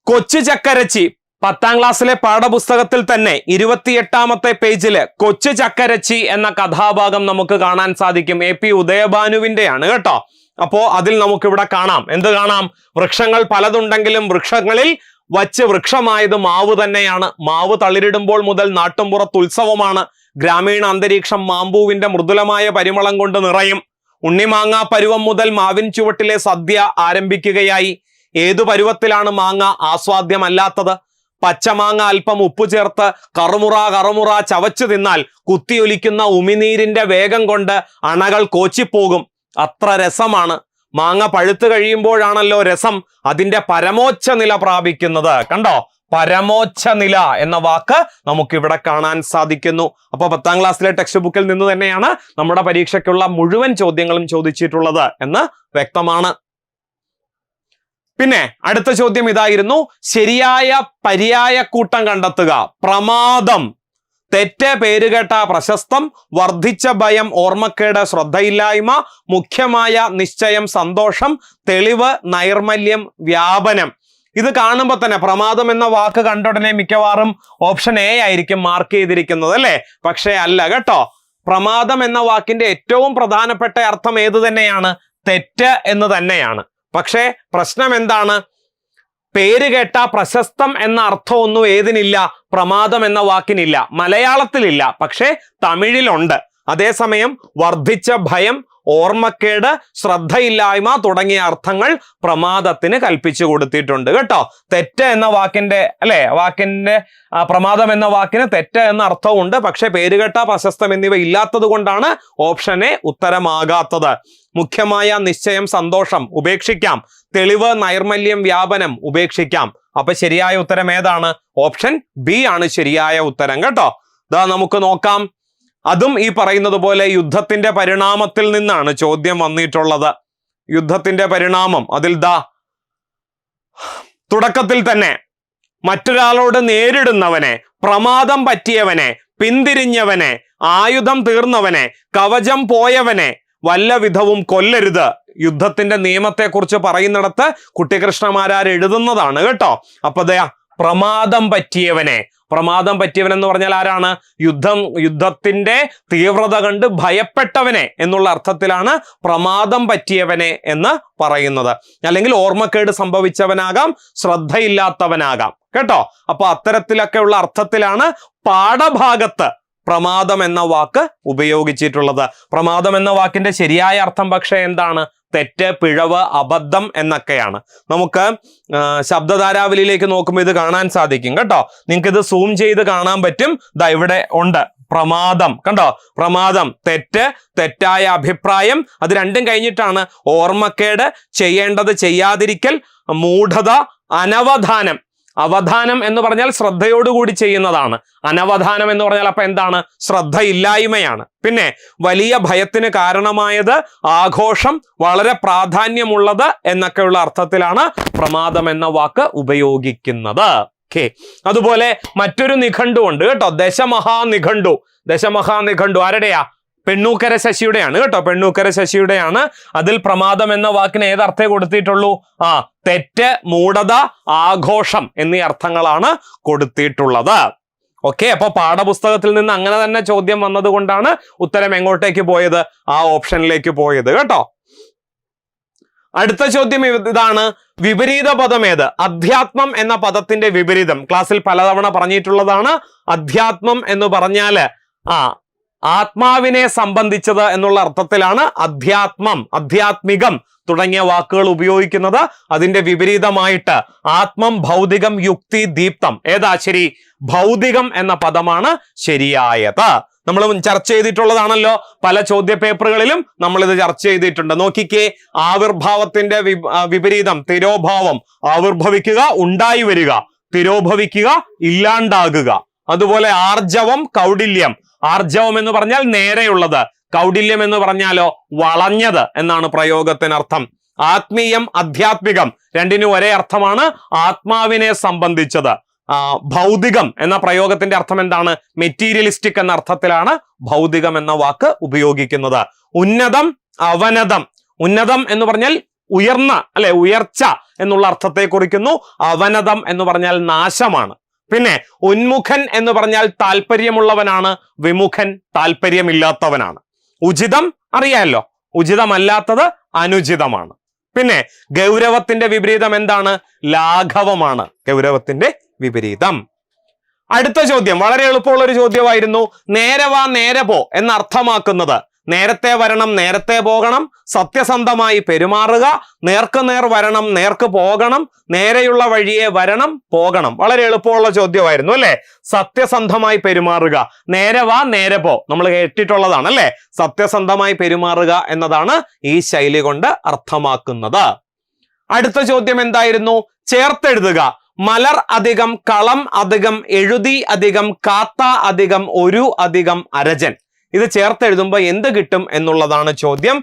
കൊച്ചു ചക്കരച്ചി 10ാം ക്ലാസ്സിലെ പാഠപുസ്തകത്തിൽ തന്നെ 28ാമത്തെ പേജില് കൊച്ചു ചക്കരച്ചി എന്ന കഥാഭാഗം നമുക്ക് കാണാൻ സാധിക്കും. AP ഉദയഭാനുവിന്റെയാണ് കേട്ടോ. അപ്പോ അതിൽ നമുക്കിവിടെ കാണാം, എന്ത് കാണാം? വൃക്ഷങ്ങൾ പലതുണ്ടെങ്കിലും വൃക്ഷങ്ങളിൽ വച്ച് വൃക്ഷമായത് മാവ് തന്നെയാണ്. മാവ് തളിരിടുമ്പോൾ മുതൽ നാട്ടുംപുറത്ത് ഉത്സവമാണ്. ഗ്രാമീണ അന്തരീക്ഷം മാമ്പൂവിന്റെ മൃദുലമായ പരിമളം കൊണ്ട് നിറയും. ഉണ്ണിമാങ്ങ പരുവം മുതൽ മാവിൻ ചുവട്ടിലെ സദ്യ ആരംഭിക്കുകയായി. ഏതു പരുവത്തിലാണ് മാങ്ങ ആസ്വാദ്യമല്ലാത്തത്? പച്ചമാങ്ങ അല്പം ഉപ്പു ചേർത്ത് കറുമുറ ചവച്ചു തിന്നാൽ കുത്തിയൊലിക്കുന്ന ഉമിനീരിന്റെ വേഗം കൊണ്ട് അണകൾ കോച്ചിപ്പോകും. അത്ര രസമാണ്. മാങ്ങ പഴുത്തു കഴിയുമ്പോഴാണല്ലോ രസം അതിന്റെ പരമോച്ഛ നില പ്രാപിക്കുന്നത്. കണ്ടോ, പരമോച്ഛ നില എന്ന വാക്ക് നമുക്കിവിടെ കാണാൻ സാധിക്കുന്നു. അപ്പൊ 10ാം ക്ലാസ്സിലെ ടെക്സ്റ്റ് ബുക്കിൽ നിന്ന് തന്നെയാണ് നമ്മുടെ പരീക്ഷയ്ക്കുള്ള മുഴുവൻ ചോദ്യങ്ങളും ചോദിച്ചിട്ടുള്ളത് എന്ന് വ്യക്തമാണ്. പിന്നെ അടുത്ത ചോദ്യം ഇതായിരുന്നു, ശരിയായ പര്യായ കൂട്ടം കണ്ടെത്തുക. പ്രമാദം, തെറ്റ് പേരുകേട്ട പ്രശസ്തം, വർദ്ധിച്ച ഭയം ഓർമ്മക്കേട് ശ്രദ്ധയില്ലായ്മ, മുഖ്യമായ നിശ്ചയം സന്തോഷം, തെളിവ് നൈർമല്യം വ്യാപനം. ഇത് കാണുമ്പോൾ തന്നെ പ്രമാദം എന്ന വാക്ക് കണ്ടുടനെ മിക്കവാറും ഓപ്ഷൻ എ ആയിരിക്കും മാർക്ക് ചെയ്തിരിക്കുന്നത് അല്ലേ? പക്ഷേ അല്ല കേട്ടോ. പ്രമാദം എന്ന വാക്കിന്റെ ഏറ്റവും പ്രധാനപ്പെട്ട അർത്ഥം ഏത് തന്നെയാണ്? തെറ്റ് എന്ന് തന്നെയാണ്. പക്ഷേ പ്രശ്നം എന്താണ്? പേര് കേട്ട പ്രശസ്തം എന്ന അർത്ഥമൊന്നും ഏതിനില്ല? പ്രമാദം എന്ന വാക്കിനില്ല. മലയാളത്തിലില്ല, പക്ഷേ തമിഴിലുണ്ട്. അതേസമയം വർദ്ധിച്ച ഭയം, ഓർമ്മക്കേട്, ശ്രദ്ധയില്ലായ്മ തുടങ്ങിയ അർത്ഥങ്ങൾ പ്രമാദത്തിന് കൽപ്പിച്ചു കൊടുത്തിട്ടുണ്ട് കേട്ടോ. തെറ്റ് എന്ന വാക്കിന്റെ പ്രമാദം എന്ന വാക്കിന് തെറ്റ് എന്ന അർത്ഥമുണ്ട്. പക്ഷെ പേരുകേട്ട, പ്രശസ്തം എന്നിവ ഇല്ലാത്തത് കൊണ്ടാണ് ഓപ്ഷൻ എ ഉത്തരമാകാത്തത്. മുഖ്യമായ നിശ്ചയം, സന്തോഷം ഉപേക്ഷിക്കാം. തെളിവ്, നൈർമല്യം, വ്യാപനം ഉപേക്ഷിക്കാം. അപ്പൊ ശരിയായ ഉത്തരം ഏതാണ്? ഓപ്ഷൻ ബി ആണ് ശരിയായ ഉത്തരം കേട്ടോ. ദാ നമുക്ക് നോക്കാം. അതും ഈ പറയുന്നത് പോലെ യുദ്ധത്തിന്റെ പരിണാമത്തിൽ നിന്നാണ് ചോദ്യം വന്നിട്ടുള്ളത്. യുദ്ധത്തിന്റെ പരിണാമം അതിൽ തുടക്കത്തിൽ തന്നെ മറ്റൊരാളോട് നേരിടുന്നവനെ, പ്രമാദം പറ്റിയവനെ, പിന്തിരിഞ്ഞവനെ, ആയുധം തീർന്നവനെ, കവചം പോയവനെ വല്ല വിധവും കൊല്ലരുത്. യുദ്ധത്തിന്റെ നിയമത്തെക്കുറിച്ച് പറയുന്നിടത്ത് കുട്ടിക്കൃഷ്ണമാരാർ എഴുതുന്നതാണ് കേട്ടോ. അപ്പൊ പ്രമാദം പറ്റിയവനെ, പ്രമാദം പറ്റിയവൻ എന്ന് പറഞ്ഞാൽ ആരാണ്? യുദ്ധത്തിന്റെ തീവ്രത കണ്ട് ഭയപ്പെട്ടവനെ എന്നുള്ള അർത്ഥത്തിലാണ് പ്രമാദം പറ്റിയവനെ എന്ന് പറയുന്നത്. അല്ലെങ്കിൽ ഓർമ്മക്കേട് സംഭവിച്ചവനാകാം, ശ്രദ്ധയില്ലാത്തവനാകാം കേട്ടോ. അപ്പൊ അത്തരത്തിലൊക്കെയുള്ള അർത്ഥത്തിലാണ് പാഠഭാഗത്ത് പ്രമാദം എന്ന വാക്ക് ഉപയോഗിച്ചിട്ടുള്ളത്. പ്രമാദം എന്ന വാക്കിന്റെ ശരിയായ അർത്ഥം പക്ഷേ എന്താണ്? തെറ്റ്, പിഴവ്, അബദ്ധം എന്നൊക്കെയാണ്. നമുക്ക് ശബ്ദധാരാവലിയിലേക്ക് നോക്കുമ്പോൾ ഇത് കാണാൻ സാധിക്കും കേട്ടോ. നിങ്ങൾക്ക് ഇത് സൂം ചെയ്ത് കാണാൻ പറ്റും. ദാ ഇവിടെ ഉണ്ട് പ്രമാദം, കണ്ടോ? പ്രമാദം, തെറ്റ്, തെറ്റായ അഭിപ്രായം. അത് രണ്ടും കഴിഞ്ഞിട്ടാണ് ഓർമ്മക്കേട്, ചെയ്യേണ്ടത് ചെയ്യാതിരിക്കൽ, മൂഢത, അനവധാനം. അവധാനം എന്ന് പറഞ്ഞാൽ ശ്രദ്ധയോടുകൂടി ചെയ്യുന്നതാണ്. അനവധാനം എന്ന് പറഞ്ഞാൽ അപ്പൊ എന്താണ്? ശ്രദ്ധയില്ലായ്മയാണ്. പിന്നെ വലിയ ഭയത്തിന് കാരണമായത്, ആഘോഷം, വളരെ പ്രാധാന്യമുള്ളത് എന്നൊക്കെയുള്ള അർത്ഥത്തിലാണ് പ്രമാദം എന്ന വാക്ക് ഉപയോഗിക്കുന്നത്. ഓക്കെ. അതുപോലെ മറ്റൊരു നിഘണ്ടു ഉണ്ട് കേട്ടോ, ദശമഹാനിഘണ്ടു. ദശമഹാനിഘണ്ടു ആരുടെയാ? പെണ്ണൂക്കര ശശിയുടെയാണ് കേട്ടോ. പെണ്ണൂക്കര ശശിയുടെയാണ്. അതിൽ പ്രമാദം എന്ന വാക്കിന് ഏതർത്ഥേ കൊടുത്തിട്ടുള്ളൂ? തെറ്റ്, മൂഢത, ആഘോഷം എന്നീ അർത്ഥങ്ങളാണ് കൊടുത്തിട്ടുള്ളത്. ഓക്കെ. അപ്പൊ പാഠപുസ്തകത്തിൽ നിന്ന് അങ്ങനെ തന്നെ ചോദ്യം വന്നത് കൊണ്ടാണ് ഉത്തരം എങ്ങോട്ടേക്ക് പോയത്? ആ ഓപ്ഷനിലേക്ക് പോയത് കേട്ടോ. അടുത്ത ചോദ്യം ഇതാണ്. വിപരീത പദം ഏത്? അധ്യാത്മം എന്ന പദത്തിന്റെ വിപരീതം ക്ലാസ്സിൽ പലതവണ പറഞ്ഞിട്ടുള്ളതാണ്. അധ്യാത്മം എന്ന് പറഞ്ഞാല് ആത്മാവിനെ സംബന്ധിച്ചത് എന്നുള്ള അർത്ഥത്തിലാണ് അധ്യാത്മം, അധ്യാത്മികം തുടങ്ങിയ വാക്കുകൾ ഉപയോഗിക്കുന്നത്. അതിന്റെ വിപരീതമായിട്ട് ആത്മം, ഭൗതികം, യുക്തി, ദീപ്തം. ഏതാ ശരി? ഭൗതികം എന്ന പദമാണ് ശരിയായത്. നമ്മൾ ചർച്ച ചെയ്തിട്ടുള്ളതാണല്ലോ. പല ചോദ്യ പേപ്പറുകളിലും നമ്മളിത് ചർച്ച ചെയ്തിട്ടുണ്ട്. നോക്കിക്കേ, ആവിർഭാവത്തിന്റെ വിപരീതം തിരോഭാവം. ആവിർഭവിക്കുക, ഉണ്ടായി വരിക. തിരോഭവിക്കുക, ഇല്ലാണ്ടാകുക. അതുപോലെ ആർജവം, കൗടില്യം. ആർജവം എന്ന് പറഞ്ഞാൽ നേരെയുള്ളത്, കൗടില്യം എന്ന് പറഞ്ഞാലോ വളഞ്ഞത് എന്നാണ് പ്രയോഗത്തിനർത്ഥം. ആത്മീയം, അധ്യാത്മികം രണ്ടിനും ഒരേ അർത്ഥമാണ്. ആത്മാവിനെ സംബന്ധിച്ചത്. ഭൗതികം എന്ന പ്രയോഗത്തിന്റെ അർത്ഥം എന്താണ്? മെറ്റീരിയലിസ്റ്റിക് എന്ന അർത്ഥത്തിലാണ് ഭൗതികം എന്ന വാക്ക് ഉപയോഗിക്കുന്നത്. ഉന്നതം, അവനതം. ഉന്നതം എന്ന് പറഞ്ഞാൽ ഉയർന്ന, ഉയർച്ച എന്നുള്ള അർത്ഥത്തെ കുറിക്കുന്നു. അവനതം എന്ന് പറഞ്ഞാൽ നാശമാണ്. പിന്നെ ഉന്മുഖൻ എന്ന് പറഞ്ഞാൽ താല്പര്യമുള്ളവനാണ്, വിമുഖൻ താല്പര്യമില്ലാത്തവനാണ്. ഉചിതം അറിയാമല്ലോ, ഉചിതമല്ലാത്തത് അനുചിതമാണ്. പിന്നെ ഗൗരവത്തിന്റെ വിപരീതം എന്താണ്? ലാഘവമാണ് ഗൗരവത്തിന്റെ വിപരീതം. അടുത്ത ചോദ്യം വളരെ എളുപ്പമുള്ള ഒരു ചോദ്യമായിരുന്നു. നേരെ വാ നേരെ പോ എന്ന് അർത്ഥമാക്കുന്നത് നേരത്തെ വരണം, നേരത്തെ പോകണം, സത്യസന്ധമായി പെരുമാറുക, നേർക്ക് നേർ വരണം, നേർക്ക് പോകണം, നേരെയുള്ള വഴിയെ വരണം, പോകണം. വളരെ എളുപ്പമുള്ള ചോദ്യമായിരുന്നു അല്ലെ? സത്യസന്ധമായി പെരുമാറുക, നേരെ വാ നേരെ പോ, നമ്മൾ കേട്ടിട്ടുള്ളതാണ് അല്ലെ? സത്യസന്ധമായി പെരുമാറുക എന്നതാണ് ഈ ശൈലി കൊണ്ട് അർത്ഥമാക്കുന്നത്. അടുത്ത ചോദ്യം എന്തായിരുന്നു? ചേർത്തെഴുതുക. മലർ അധികം കളം അധികം എഴുതി അധികം കാത്ത അധികം ഒരു അധികം അരജൻ. ഇത് ചേർത്തെഴുതുമ്പോൾ എന്ത് കിട്ടും എന്നുള്ളതാണ് ചോദ്യം.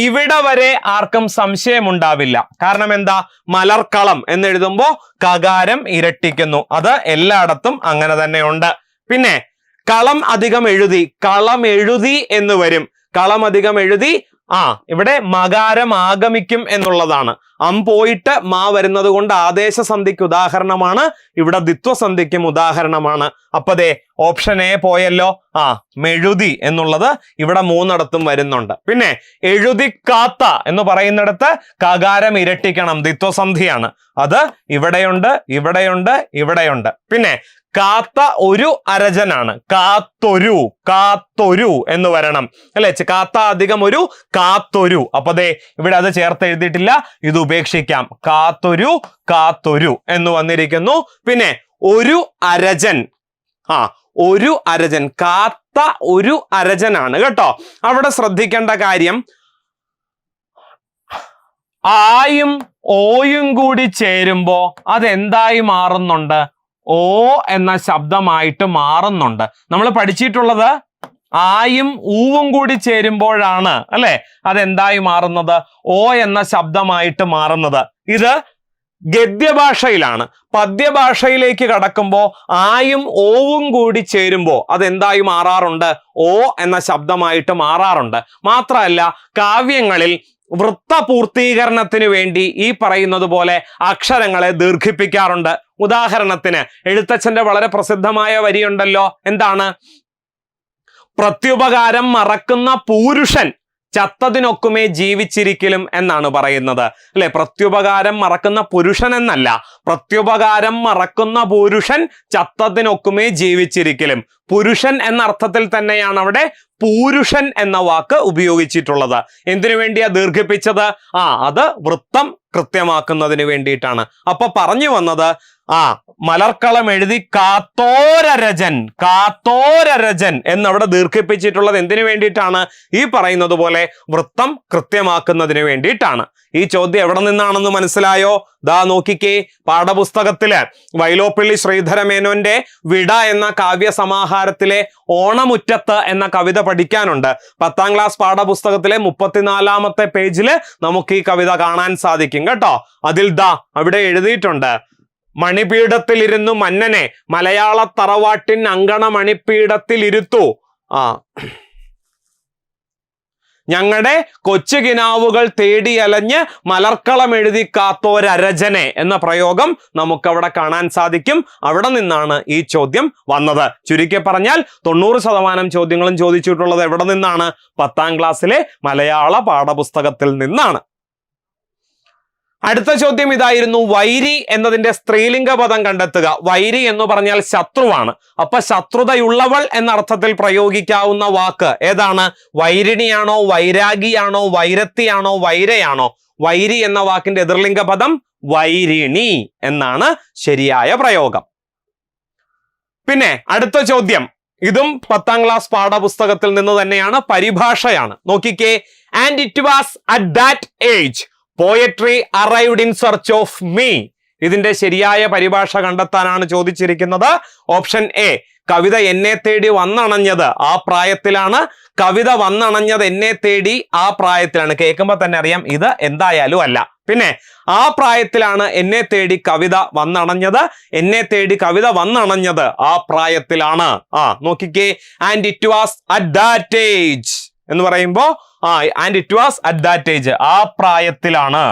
ഇവിടെ വരെ ആർക്കും സംശയമുണ്ടാവില്ല. കാരണം എന്താ? മലർക്കളം എന്നെഴുതുമ്പോൾ കകാരം ഇരട്ടിക്കുന്നു. അത് എല്ലായിടത്തും അങ്ങനെ തന്നെ ഉണ്ട്. പിന്നെ കളം അധികം എഴുതി, കളം എഴുതി എന്ന് വരും. കളം അധികം എഴുതി, ഇവിടെ മകാരം ആഗമിക്കും എന്നുള്ളതാണ്. പോയിട്ട് മാ വരുന്നത് കൊണ്ട് ആദേശസന്ധിക്ക് ഉദാഹരണമാണ്, ഇവിടെ ദ്വിത്വസന്ധിക്കും ഉദാഹരണമാണ്. അപ്പൊ ദേ ഓപ്ഷൻ എ പോയല്ലോ. മെഴുതി എന്നുള്ളത് ഇവിടെ 3 വരുന്നുണ്ട്. പിന്നെ എഴുതിക്കാത്ത എന്ന് പറയുന്നിടത്ത് കകാരം ഇരട്ടിക്കണം, ദ്വിത്വസന്ധിയാണ്. അത് ഇവിടെയുണ്ട്, ഇവിടെയുണ്ട്, ഇവിടെയുണ്ട്. പിന്നെ കാത്ത ഒരു അരജനാണ്, കാത്തൊരു എന്ന് വരണം അല്ലെ. കാത്ത അധികം ഒരു, കാത്തൊരു. അപ്പൊ ദേ ഇവിടെ അത് ചേർത്ത് എഴുതിയിട്ടില്ല, ഇത് ഉപേക്ഷിക്കാം. കാത്തൊരു എന്ന് വന്നിരിക്കുന്നു. പിന്നെ ഒരു അരജൻ, ഒരു അരജൻ, കാത്ത ഒരു അരജനാണ് കേട്ടോ. അവിടെ ശ്രദ്ധിക്കേണ്ട കാര്യം, ആയും ഓയും കൂടി ചേരുമ്പോ അതെന്തായി മാറുന്നുണ്ട്? ഓ എന്ന ശബ്ദമായിട്ട് മാറുന്നുണ്ട്. നമ്മൾ പഠിച്ചിട്ടുള്ളത് ആയും ഊവും കൂടി ചേരുമ്പോഴാണ് അല്ലെ അതെന്തായി മാറുന്നത്? ഓ എന്ന ശബ്ദമായിട്ട് മാറുന്നത്. ഇത് ഗദ്യഭാഷയിലാണ്. പദ്യഭാഷയിലേക്ക് കടക്കുമ്പോൾ ആയും ഓവും കൂടി ചേരുമ്പോൾ അതെന്തായി മാറാറുണ്ട്? ഓ എന്ന ശബ്ദമായിട്ട് മാറാറുണ്ട്. മാത്രമല്ല കാവ്യങ്ങളിൽ വൃത്തപൂർത്തീകരണത്തിന് വേണ്ടി ഈ പറയുന്നത് പോലെ അക്ഷരങ്ങളെ ദീർഘിപ്പിക്കാറുണ്ട്. ഉദാഹരണത്തിന് എഴുത്തച്ഛന്റെ വളരെ പ്രസിദ്ധമായ വരിയുണ്ടല്ലോ, എന്താണ്? പ്രത്യുപകാരം മറക്കുന്ന പൂരുഷൻ ചത്തതിനൊക്കുമേ ജീവിച്ചിരിക്കലും എന്നാണ് പറയുന്നത് അല്ലെ. പ്രത്യുപകാരം മറക്കുന്ന പുരുഷൻ എന്നല്ല, പ്രത്യുപകാരം മറക്കുന്ന പൂരുഷൻ ചത്തതിനൊക്കുമേ ജീവിച്ചിരിക്കലും. പുരുഷൻ എന്ന അർത്ഥത്തിൽ തന്നെയാണ് അവിടെ പൂരുഷൻ എന്ന വാക്ക് ഉപയോഗിച്ചിട്ടുള്ളത്. എന്തിനു വേണ്ടിയാ ദീർഘിപ്പിച്ചത്? അത് വൃത്തം കൃത്യമാക്കുന്നതിന് വേണ്ടിയിട്ടാണ്. അപ്പൊ പറഞ്ഞു വന്നത് മലർക്കളം എഴുതി കാത്തോരരജൻ എന്നവിടെ ദീർഘിപ്പിച്ചിട്ടുള്ളത് എന്തിനു വേണ്ടിയിട്ടാണ്? ഈ പറയുന്നത് പോലെ വൃത്തം കൃത്യമാക്കുന്നതിന് വേണ്ടിയിട്ടാണ്. ഈ ചോദ്യം എവിടെ നിന്നാണെന്ന് മനസ്സിലായോ? ദാ നോക്കിക്കേ, പാഠപുസ്തകത്തില് വൈലോപ്പിള്ളി ശ്രീധരമേനോന്റെ വിട എന്ന കാവ്യ സമാഹാരത്തിലെ ഓണമുറ്റത്ത് എന്ന കവിത പഠിക്കാനുണ്ട്. 10ാം ക്ലാസ് പാഠപുസ്തകത്തിലെ 34ാമത്തെ പേജില് നമുക്ക് ഈ കവിത കാണാൻ സാധിക്കും കേട്ടോ. അതിൽ ദാ അവിടെ എഴുതിയിട്ടുണ്ട്, മണിപീഠത്തിലിരുന്നു മന്നനെ മലയാള തറവാട്ടിൻ അങ്കണ മണിപീഠത്തിലിരുത്തു. ഞങ്ങളുടെ കൊച്ചു കിനാവുകൾ തേടിയലഞ്ഞ് മലർക്കളം എഴുതി കാത്തോരരജനെ എന്ന പ്രയോഗം നമുക്കവിടെ കാണാൻ സാധിക്കും. അവിടെ നിന്നാണ് ഈ ചോദ്യം വന്നത്. ചുരുക്കി പറഞ്ഞാൽ 90% ചോദ്യങ്ങളും ചോദിച്ചിട്ടുള്ളത് എവിടെ നിന്നാണ്? 10ാം ക്ലാസ്സിലെ മലയാള പാഠപുസ്തകത്തിൽ നിന്നാണ്. അടുത്ത ചോദ്യം ഇതായിരുന്നു, വൈരി എന്നതിന്റെ സ്ത്രീലിംഗ പദം കണ്ടെത്തുക. വൈരി എന്ന് പറഞ്ഞാൽ ശത്രുവാണ്. അപ്പൊ ശത്രുതയുള്ളവൾ എന്ന അർത്ഥത്തിൽ പ്രയോഗിക്കാവുന്ന വാക്ക് ഏതാണ്? വൈരിണിയാണോ, വൈരാഗിയാണോ, വൈരത്തിയാണോ, വൈരയാണോ? വൈരി എന്ന വാക്കിന്റെ എതിർലിംഗ പദം വൈരിണി എന്നാണ് ശരിയായ പ്രയോഗം. പിന്നെ അടുത്ത ചോദ്യം, ഇതും 10ാം ക്ലാസ് പാഠപുസ്തകത്തിൽ നിന്ന് തന്നെയാണ്, പരിഭാഷയാണ്. നോക്കിക്കേ, and it was at that age poetry arrived in search of me. ഇതിന്റെ ശരിയായ പരിഭാഷ കണ്ടെത്താനാണ് ചോദിച്ചിരിക്കുന്നത്. ഓപ്ഷൻ എ, കവിത എന്നെ തേടി വന്നണഞ്ഞത് ആ പ്രായത്തിലാണ്. കവിത വന്നണഞ്ഞത് എന്നെ തേടി ആ പ്രായത്തിലാണ്. കേൾക്കുമ്പോൾ തന്നെ അറിയാം ഇത് എന്തായാലും അല്ല. പിന്നെ ആ പ്രായത്തിലാണ് എന്നെ തേടി കവിത വന്നണഞ്ഞത്. എന്നെ തേടി കവിത വന്നണഞ്ഞത് ആ പ്രായത്തിലാണ്. നോക്കിക്കേ, and it was at that age എന്ന് പറയുമ്പോ and it was at that age, ആ പ്രായത്തിലാണ്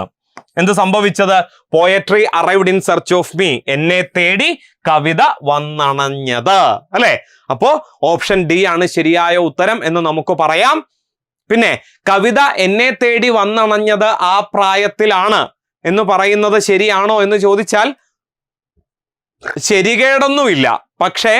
എന്ത് സംഭവിച്ചത്? Poetry arrived in search of me, എന്നെ തേടി കവിത വന്നണഞ്ഞത് അല്ലെ. അപ്പോ ഓപ്ഷൻ ഡി ആണ് ശരിയായ ഉത്തരം എന്ന് നമുക്ക് പറയാം. പിന്നെ കവിത എന്നെ തേടി വന്നണഞ്ഞത് ആ പ്രായത്തിലാണ് എന്ന് പറയുന്നത് ശരിയാണോ എന്ന് ചോദിച്ചാൽ ശരികേടൊന്നുമില്ല. പക്ഷേ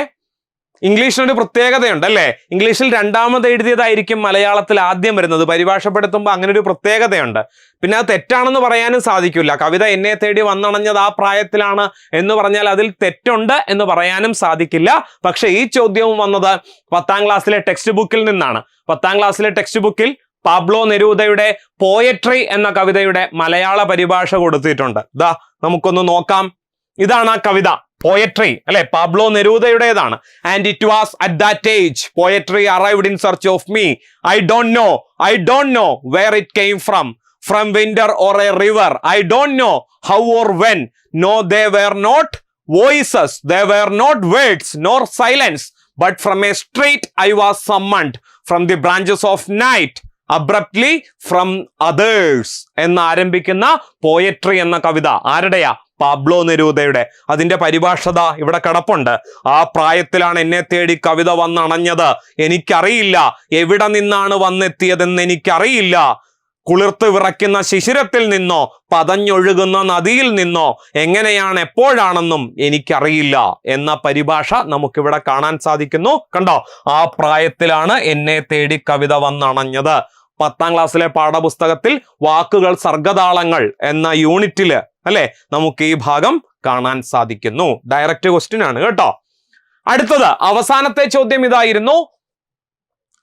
ഇംഗ്ലീഷിനൊരു പ്രത്യേകതയുണ്ട് അല്ലേ. ഇംഗ്ലീഷിൽ രണ്ടാമത് എഴുതിയതായിരിക്കും മലയാളത്തിൽ ആദ്യം വരുന്നത്. പരിഭാഷപ്പെടുത്തുമ്പോൾ അങ്ങനെ ഒരു പ്രത്യേകതയുണ്ട്. പിന്നെ അത് തെറ്റാണെന്ന് പറയാനും സാധിക്കില്ല. കവിത എന്നെ തേടി വന്നണഞ്ഞത് ആ പ്രായത്തിലാണ് എന്ന് പറഞ്ഞാൽ അതിൽ തെറ്റുണ്ട് എന്ന് പറയാനും സാധിക്കില്ല. പക്ഷെ ഈ ചോദ്യവും വന്നത് 10ാം ക്ലാസ്സിലെ ടെക്സ്റ്റ് ബുക്കിൽ നിന്നാണ്. 10ാം ക്ലാസ്സിലെ ടെക്സ്റ്റ് ബുക്കിൽ പാബ്ലോ നെരൂദയുടെ പോയട്രി എന്ന കവിതയുടെ മലയാള പരിഭാഷ കൊടുത്തിട്ടുണ്ട്. ദാ നമുക്കൊന്ന് നോക്കാം. ഇതാണ് ആ കവിത, പോയട്രി അല്ലെ, പാബ്ലോ നെരൂദയുടേതാണ്. And it was at that age poetry arrived in search of me. I don't know where it came from winter or a river. I don't know how or when. No, they were not voices, they were not words nor silence, but from a street I was summoned, from the branches of night abruptly from others എന്നാരംഭിക്കുന്ന പോയട്രി എന്ന കവിത ആരുടെയാ? പാബ്ലോ നെരൂദയുടെ. അതിന്റെ പരിഭാഷത ഇവിടെ കിടപ്പുണ്ട്. ആ പ്രായത്തിലാണ് എന്നെ തേടി കവിത വന്നണഞ്ഞത്, എനിക്കറിയില്ല എവിടെ നിന്നാണ് വന്നെത്തിയതെന്ന് എനിക്കറിയില്ല, കുളിർത്ത് വിറയ്ക്കുന്ന ശിശിരത്തിൽ നിന്നോ പതഞ്ഞൊഴുകുന്ന നദിയിൽ നിന്നോ എങ്ങനെയാണ് എപ്പോഴാണെന്നും എനിക്കറിയില്ല എന്ന പരിഭാഷ നമുക്കിവിടെ കാണാൻ സാധിക്കുന്നു. കണ്ടോ, ആ പ്രായത്തിലാണ് എന്നെ തേടി കവിത വന്നണഞ്ഞത്. 10ാം ക്ലാസ്സിലെ പാഠപുസ്തകത്തിൽ വാക്കുകൾ സർഗതാളങ്ങൾ എന്ന യൂണിറ്റില് അല്ലെ നമുക്ക് ഈ ഭാഗം കാണാൻ സാധിക്കുന്നു. ഡയറക്റ്റ് ക്വസ്റ്റ്യൻ ആണ് കേട്ടോ. അടുത്തത് അവസാനത്തെ ചോദ്യം ഇതായിരുന്നു,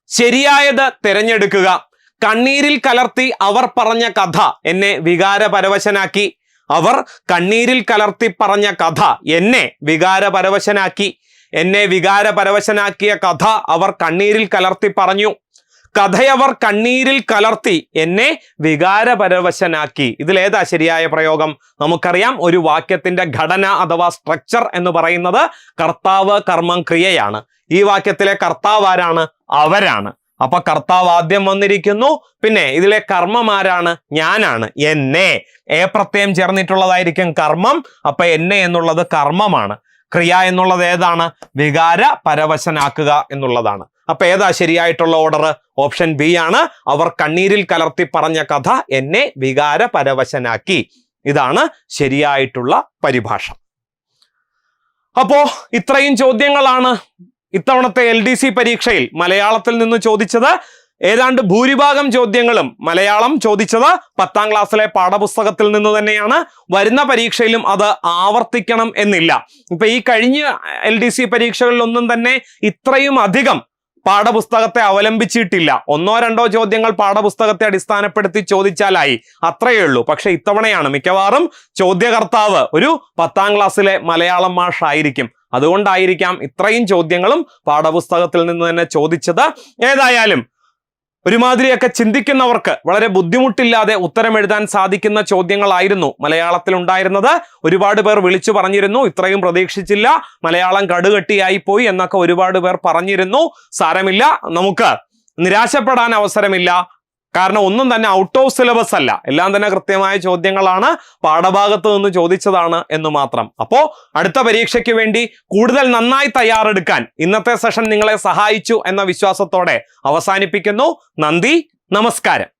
ശരിയായത് തിരഞ്ഞെടുക്കുക. കണ്ണീരിൽ കലർത്തി അവർ പറഞ്ഞ കഥ എന്നെ വികാരപരവശനാക്കി. അവർ കണ്ണീരിൽ കലർത്തി പറഞ്ഞ കഥ എന്നെ വികാരപരവശനാക്കി. എന്നെ വികാരപരവശനാക്കിയ കഥ അവർ കണ്ണീരിൽ കലർത്തി പറഞ്ഞു. കഥയവർ കണ്ണീരിൽ കലർത്തി എന്നെ വികാരപരവശനാക്കി. ഇതിലേതാ ശരിയായ പ്രയോഗം? നമുക്കറിയാം, ഒരു വാക്യത്തിന്റെ ഘടന അഥവാ സ്ട്രക്ചർ എന്ന് പറയുന്നത് കർത്താവ് കർമ്മം ക്രിയയാണ്. ഈ വാക്യത്തിലെ കർത്താവ് ആരാണ്? അവരാണ്. അപ്പൊ കർത്താവ് ആദ്യം വന്നിരിക്കുന്നു, പിന്നെ ഇതിലെ കർമ്മം ആരാണ്? ഞാനാണ്. എന്നെ, പ്രത്യയം ചേർന്നിട്ടുള്ളതായിരിക്കും കർമ്മം. അപ്പൊ എന്നെ എന്നുള്ളത് കർമ്മമാണ്. ക്രിയ എന്നുള്ളത് ഏതാണ്? വികാര പരവശനാക്കുക എന്നുള്ളതാണ്. അപ്പൊ ഏതാ ശരിയായിട്ടുള്ള ഓർഡർ? ഓപ്ഷൻ ബി ആണ്. അവർ കണ്ണീരിൽ കലർത്തി പറഞ്ഞ കഥ എന്നെ വികാര പരവശനാക്കി. ഇതാണ് ശരിയായിട്ടുള്ള പരിഭാഷ. അപ്പോ ഇത്രയും ചോദ്യങ്ങളാണ് ഇത്തവണത്തെ LDC പരീക്ഷയിൽ മലയാളത്തിൽ നിന്ന് ചോദിച്ചത്. ഏതാണ്ട് ഭൂരിഭാഗം ചോദ്യങ്ങളും മലയാളം ചോദിച്ചത് 10ാം ക്ലാസ്സിലെ പാഠപുസ്തകത്തിൽ നിന്ന് തന്നെയാണ്. വരുന്ന പരീക്ഷയിലും അത് ആവർത്തിക്കണം എന്നില്ല. ഇപ്പൊ ഈ കഴിഞ്ഞ LDC പരീക്ഷകളിലൊന്നും തന്നെ ഇത്രയും അധികം പാഠപുസ്തകത്തെ അവലംബിച്ചിട്ടില്ല. 1-2 ചോദ്യങ്ങൾ പാഠപുസ്തകത്തെ അടിസ്ഥാനപ്പെടുത്തി ചോദിച്ചാലായി, അത്രയേ ഉള്ളൂ. പക്ഷെ ഇത്തവണയാണ് മിക്കവാറും ചോദ്യകർത്താവ് ഒരു 10ാം ക്ലാസ്സിലെ മലയാളം മാഷായിരിക്കും. അതുകൊണ്ടായിരിക്കാം ഇത്രയും ചോദ്യങ്ങളും പാഠപുസ്തകത്തിൽ നിന്ന് തന്നെ ചോദിച്ചത്. ഏതായാലും ഒരുമാതിരിയൊക്കെ ചിന്തിക്കുന്നവർക്ക് വളരെ ബുദ്ധിമുട്ടില്ലാതെ ഉത്തരം എഴുതാൻ സാധിക്കുന്ന ചോദ്യങ്ങളായിരുന്നു മലയാളത്തിൽ ഉണ്ടായിരുന്നത്. ഒരുപാട് പേർ വിളിച്ചു പറഞ്ഞിരുന്നു, ഇത്രയും പ്രതീക്ഷിച്ചില്ല, മലയാളം കടുകട്ടിയായി പോയി എന്നൊക്കെ ഒരുപാട് പേർ പറഞ്ഞിരുന്നു. സാരമില്ല, നമുക്ക് നിരാശപ്പെടാൻ അവസരമില്ല. കാരണം ഒന്നും തന്നെ ഔട്ട് ഓഫ് സിലബസ് അല്ല, എല്ലാം തന്നെ കൃത്യമായ ചോദ്യങ്ങളാണ്, പാഠഭാഗത്ത് നിന്ന് ചോദിച്ചതാണ് എന്ന് മാത്രം. അപ്പോ അടുത്ത പരീക്ഷയ്ക്ക് വേണ്ടി കൂടുതൽ നന്നായി തയ്യാറെടുക്കാൻ ഇന്നത്തെ സെഷൻ നിങ്ങളെ സഹായിച്ചു എന്ന വിശ്വാസത്തോടെ അവസാനിപ്പിക്കുന്നു. നന്ദി, നമസ്കാരം.